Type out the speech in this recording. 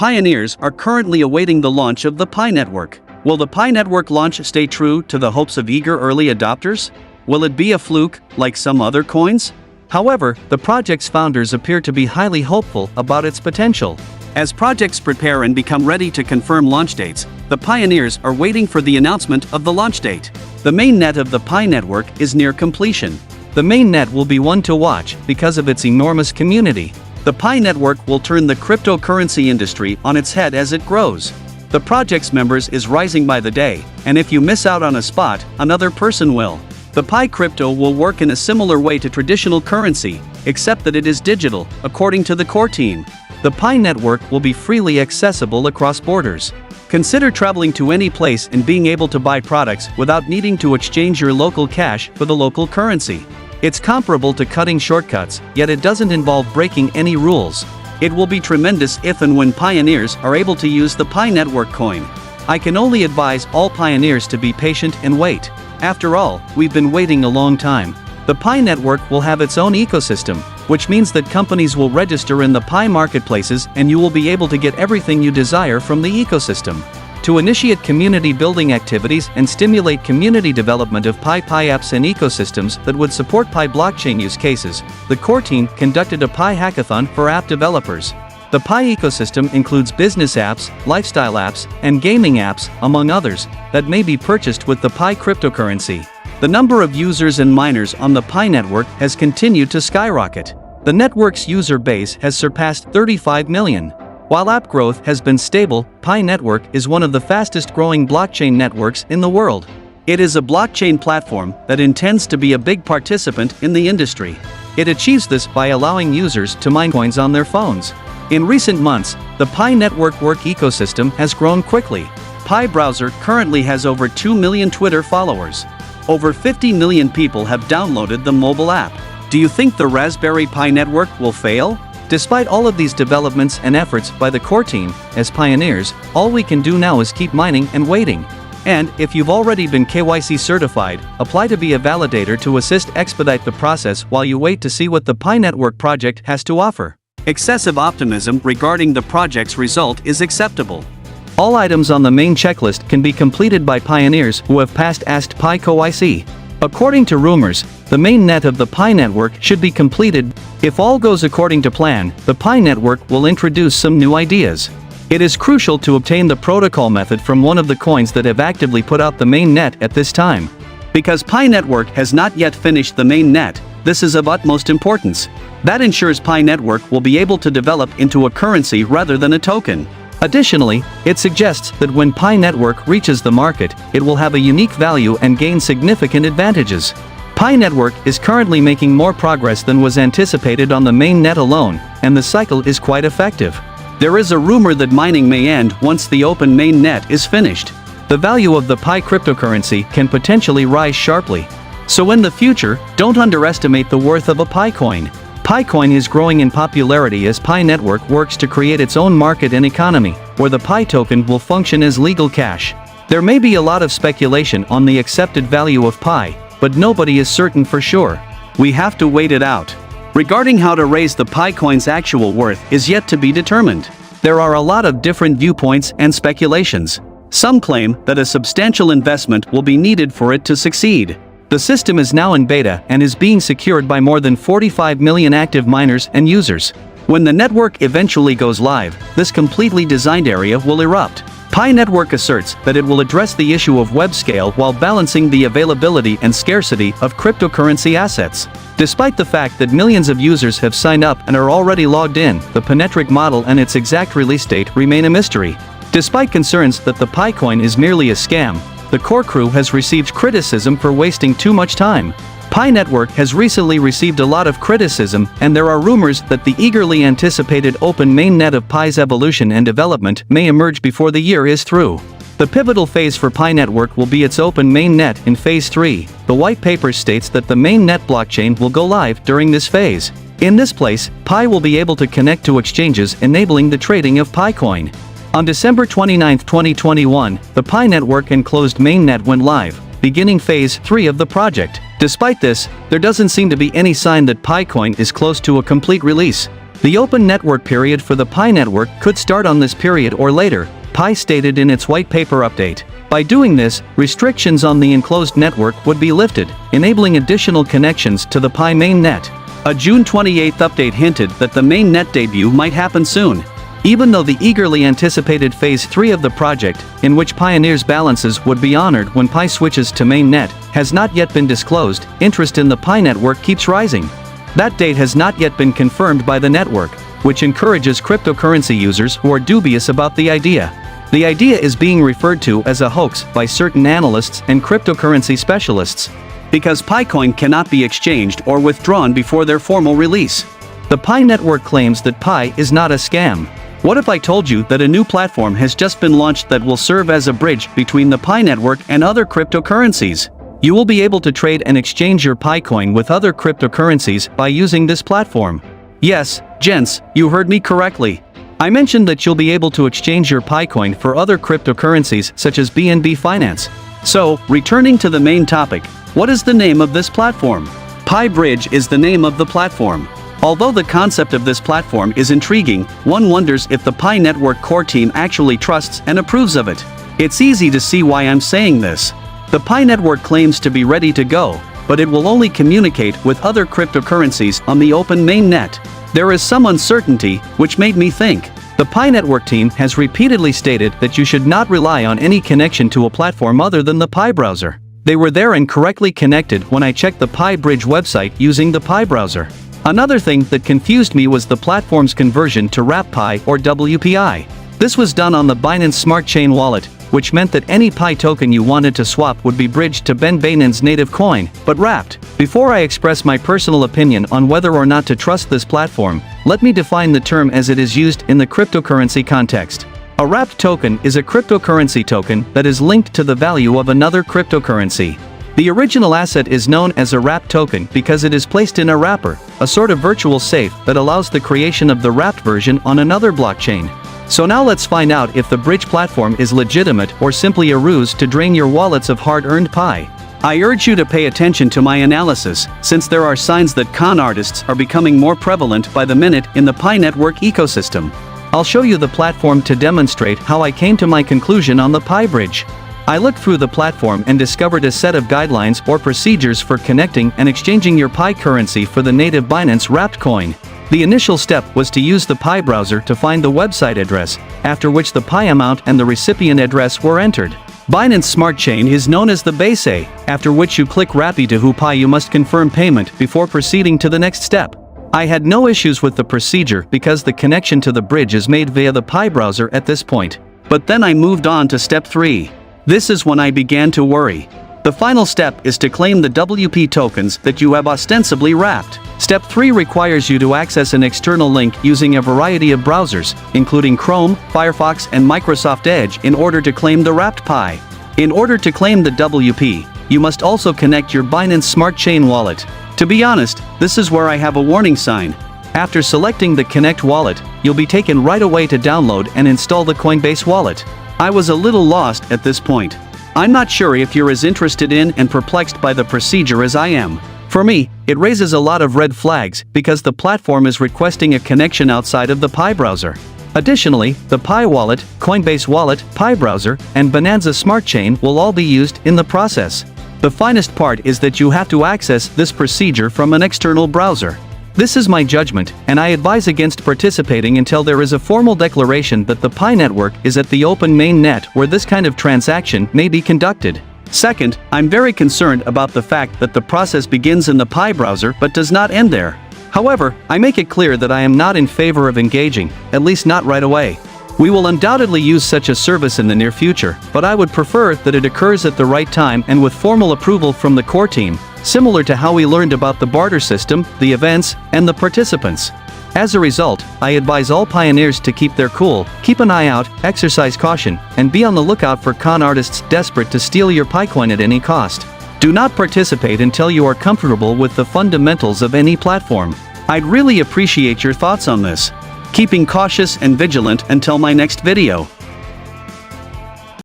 pioneers are currently awaiting the launch of the Pi network. Will the Pi network launch stay true to the hopes of eager early adopters? Will it be a fluke, like some other coins? However, the project's founders appear to be highly hopeful about its potential. As projects prepare and become ready to confirm launch dates, the pioneers are waiting for the announcement of the launch date. The mainnet of the Pi network is near completion. The mainnet will be one to watch because of its enormous community. The Pi network will turn the cryptocurrency industry on its head as it grows. The project's members is rising by the day, and if you miss out on a spot, another person will. The Pi crypto will work in a similar way to traditional currency, except that it is digital, according to the core team. The Pi network will be freely accessible across borders. Consider traveling to any place and being able to buy products without needing to exchange your local cash for the local currency. It's comparable to cutting shortcuts, yet it doesn't involve breaking any rules. It will be tremendous if and when pioneers are able to use the Pi network coin. I can only advise all pioneers to be patient and wait. After all, we've been waiting a long time. The Pi network will have its own ecosystem, which means that companies will register in the Pi marketplaces and you will be able to get everything you desire from the ecosystem. To initiate community building activities and stimulate community development of Pi apps and ecosystems that would support Pi blockchain use cases, the core team conducted a Pi hackathon for app developers. The Pi ecosystem includes business apps, lifestyle apps, and gaming apps, among others, that may be purchased with the Pi cryptocurrency. The number of users and miners on the Pi network has continued to skyrocket. The network's user base has surpassed 35 million. While app growth has been stable, Pi network is one of the fastest growing blockchain networks in the world. It is a blockchain platform that intends to be a big participant in the industry. It achieves this by allowing users to mine coins on their phones. In recent months, the Pi network ecosystem has grown quickly. Pi browser currently has over 2 million Twitter followers. Over 50 million people have downloaded the mobile app. Do you think the Raspberry Pi network will fail? Despite all of these developments and efforts by the core team, as pioneers, all we can do now is keep mining and waiting. And, if you've already been KYC certified, apply to be a validator to expedite the process while you wait to see what the Pi network project has to offer. Excessive optimism regarding the project's result is acceptable. All items on the main checklist can be completed by pioneers who have passed Pi KYC. According to rumors, the mainnet of the Pi network should be completed. If all goes according to plan, the Pi network will introduce some new ideas. It is crucial to obtain the protocol method from one of the coins that have actively put out the mainnet at this time. Because Pi network has not yet finished the mainnet, this is of utmost importance. That ensures Pi network will be able to develop into a currency rather than a token. Additionally, it suggests that when Pi network reaches the market, it will have a unique value and gain significant advantages. Pi network is currently making more progress than was anticipated on the mainnet alone, and the cycle is quite effective. There is a rumor that mining may end once the open mainnet is finished. The value of the Pi cryptocurrency can potentially rise sharply. So in the future, don't underestimate the worth of a Pi coin. Pi coin is growing in popularity as Pi network works to create its own market and economy, where the Pi token will function as legal cash. There may be a lot of speculation on the accepted value of Pi, but nobody is certain for sure. We have to wait it out. Regarding how to raise the Pi coin's actual worth is yet to be determined. There are a lot of different viewpoints and speculations. Some claim that a substantial investment will be needed for it to succeed. The system is now in beta and is being secured by more than 45 million active miners and users. When the network eventually goes live, this completely designed area will erupt. Pi network asserts that it will address the issue of web scale while balancing the availability and scarcity of cryptocurrency assets. Despite the fact that millions of users have signed up and are already logged in, the Pinetric model and its exact release date remain a mystery. Despite concerns that the Pi coin is merely a scam, the core crew has received criticism for wasting too much time. Pi network has recently received a lot of criticism, and there are rumors that the eagerly anticipated open mainnet of Pi's evolution and development may emerge before the year is through. The pivotal phase for Pi network will be its open mainnet in Phase 3. The white paper states that the mainnet blockchain will go live during this phase. In this place, Pi will be able to connect to exchanges enabling the trading of Pi coin. On December 29, 2021, the Pi network and closed mainnet went live, beginning Phase 3 of the project. Despite this, there doesn't seem to be any sign that Pi coin is close to a complete release. The open network period for the Pi network could start on this period or later, Pi stated in its white paper update. By doing this, restrictions on the enclosed network would be lifted, enabling additional connections to the Pi mainnet. A June 28 update hinted that the mainnet debut might happen soon. Even though the eagerly anticipated Phase 3 of the project, in which pioneers' balances would be honored when Pi switches to mainnet, has not yet been disclosed, interest in the Pi network keeps rising. That date has not yet been confirmed by the network, which encourages cryptocurrency users who are dubious about the idea. The idea is being referred to as a hoax by certain analysts and cryptocurrency specialists, because Picoin cannot be exchanged or withdrawn before their formal release. The Pi network claims that Pi is not a scam. What if I told you that a new platform has just been launched that will serve as a bridge between the Pi network and other cryptocurrencies? You will be able to trade and exchange your Picoin with other cryptocurrencies by using this platform. Yes, gents, you heard me correctly. I mentioned that you'll be able to exchange your Picoin for other cryptocurrencies such as BNB Finance. So, returning to the main topic, what is the name of this platform? Pi Bridge is the name of the platform. Although the concept of this platform is intriguing, one wonders if the Pi network core team actually trusts and approves of it. It's easy to see why I'm saying this. The Pi network claims to be ready to go, but it will only communicate with other cryptocurrencies on the open mainnet. There is some uncertainty, which made me think. The Pi network team has repeatedly stated that you should not rely on any connection to a platform other than the Pi browser. They were there and correctly connected when I checked the Pi Bridge website using the Pi browser. Another thing that confused me was the platform's conversion to Wrapped Pi or WPI. This was done on the Binance Smart Chain wallet, which meant that any Pi token you wanted to swap would be bridged to Binance's native coin, but wrapped. Before I express my personal opinion on whether or not to trust this platform, let me define the term as it is used in the cryptocurrency context. A wrapped token is a cryptocurrency token that is linked to the value of another cryptocurrency. The original asset is known as a wrapped token because it is placed in a wrapper, a sort of virtual safe that allows the creation of the wrapped version on another blockchain. So now let's find out if the bridge platform is legitimate or simply a ruse to drain your wallets of hard-earned Pi. I urge you to pay attention to my analysis, since there are signs that con artists are becoming more prevalent by the minute in the Pi network ecosystem. I'll show you the platform to demonstrate how I came to my conclusion on the Pi bridge. I looked through the platform and discovered a set of guidelines or procedures for connecting and exchanging your Pi currency for the native Binance wrapped coin. The initial step was to use the Pi browser to find the website address, after which the Pi amount and the recipient address were entered. Binance Smart Chain is known as the base, after which you click Rappi to who Pi. You must confirm payment before proceeding to the next step. I had no issues with the procedure because the connection to the bridge is made via the Pi browser at this point. But then I moved on to step 3. This is when I began to worry. The final step is to claim the WP tokens that you have ostensibly wrapped. Step 3 requires you to access an external link using a variety of browsers, including Chrome, Firefox, and Microsoft Edge in order to claim the wrapped Pi. In order to claim the WP, you must also connect your Binance Smart Chain wallet. To be honest, this is where I have a warning sign. After selecting the Connect wallet, you'll be taken right away to download and install the Coinbase wallet. I was a little lost at this point. I'm not sure if you're as interested in and perplexed by the procedure as I am. For me, it raises a lot of red flags because the platform is requesting a connection outside of the Pi browser. Additionally, the Pi wallet, Coinbase wallet, Pi browser, and Bonanza Smart Chain will all be used in the process. The finest part is that you have to access this procedure from an external browser. This is my judgment, and I advise against participating until there is a formal declaration that the Pi network is at the open mainnet where this kind of transaction may be conducted. Second, I'm very concerned about the fact that the process begins in the Pi browser but does not end there. However, I make it clear that I am not in favor of engaging, at least not right away. We will undoubtedly use such a service in the near future, but I would prefer that it occurs at the right time and with formal approval from the core team, similar to how we learned about the barter system, the events, and the participants. As a result, I advise all pioneers to keep their cool, keep an eye out, exercise caution, and be on the lookout for con artists desperate to steal your Picoin at any cost. Do not participate until you are comfortable with the fundamentals of any platform. I'd really appreciate your thoughts on this. Keeping cautious and vigilant until my next video.